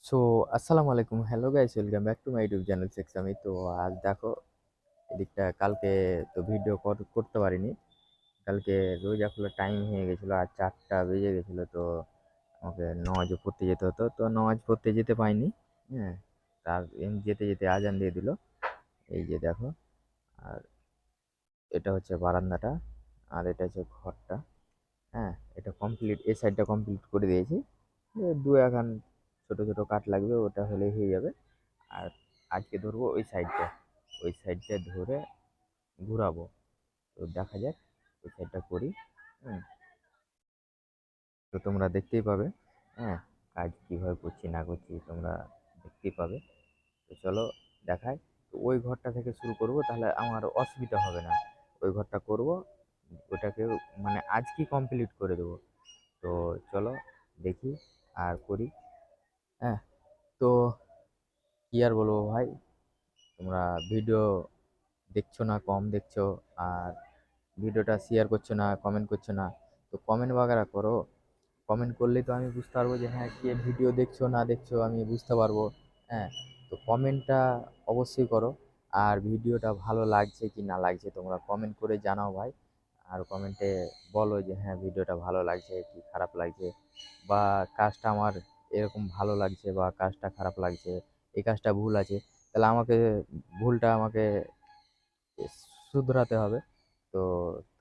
So আসসালামু আলাইকুম, hello guys, welcome back to my YouTube channel sex আমি। তো আজ দেখো এদিকটা কালকে তো ভিডিও করতে পারিনি। কালকে রোজা খোলার টাইম হয়ে গেছিলো আর 4টা বেজে গেছিলো। তো আমাকে নামাজও পড়তে যেতে হতো, তো নামাজ পড়তে যেতে পাইনি। হ্যাঁ, তার যেতে যেতে আজান দিয়ে দিল। এই যে দেখো, আর এটা হচ্ছে বারান্দাটা, আর এটা হচ্ছে ঘরটা। হ্যাঁ, এটা কমপ্লিট, এই সাইডটা কমপ্লিট করে দিয়েছি। দু এখান ছোট ছোট কাঠ লাগবে, ওটা হলেই হয়ে যাবে। আর আজকে ধরবো ওই সাইডটা ধরে ঘুরাবো। তো দেখা যাক ওই সাইডটা করি। হুম, তো তোমরা দেখতেই পাবে। হ্যাঁ, কাজ কীভাবে করছি না করছি তোমরা দেখতেই পাবে। তো চলো দেখাই। তো ওই ঘরটা থেকে শুরু করব, তাহলে আমার অসুবিধা হবে না। ওই ঘরটা করব, ওটাকে মানে আজকেই কমপ্লিট করে দেবো। তো চলো দেখি আর করি। হ্যাঁ, তো কি আর বলবো ভাই, তোমরা ভিডিও দেখছো না, কম দেখছো। আর ভিডিওটা শেয়ার করছো না, কমেন্ট করছো না। তো কমেন্ট বাগারা করো। কমেন্ট করলেই তো আমি বুঝতে পারবো যে হ্যাঁ, কে ভিডিও দেখছো না দেখছো আমি বুঝতে পারবো। হ্যাঁ, তো কমেন্টটা অবশ্যই করো। আর ভিডিওটা ভালো লাগছে কি না লাগছে তোমরা কমেন্ট করে জানাও ভাই। আর কমেন্টে বলো যে হ্যাঁ, ভিডিওটা ভালো লাগছে কি খারাপ লাগছে, বা কাজটা আমার এরকম ভালো লাগছে বা কাজটা খারাপ লাগছে, এই কাজটা ভুল আছে। তাহলে ভুলটা আমাকে শুধরাতে হবে। তো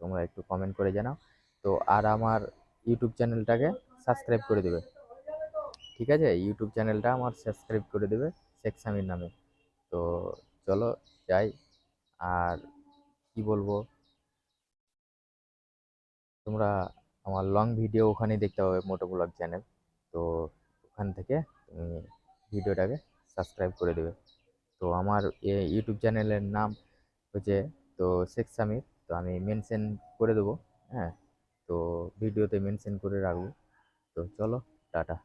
তোমরা একটু কমেন্ট করে জানাও। তো আর আমার ইউটিউব চ্যানেলটাকে সাবস্ক্রাইব করে দেবে। ঠিক আছে, ইউটিউব চ্যানেলটা আমার সাবস্ক্রাইব করে দেবে শেখ সামির নামে। তো চলো যাই। আর কি বলবো, তোমরা আমার লং ভিডিও ওখানেই দেখতে পাবে, মোটো ব্লগ চ্যানেল। তো ওখান থেকে তুমি ভিডিওটাকে সাবস্ক্রাইব করে দেবে। তো আমার ইউটিউব চ্যানেলের নাম হচ্ছে তো শেখ সামির। তো আমি মেনশন করে দেবো। হ্যাঁ, তো ভিডিওতে মেনশন করে রাখবো। তো চলো, টাটা।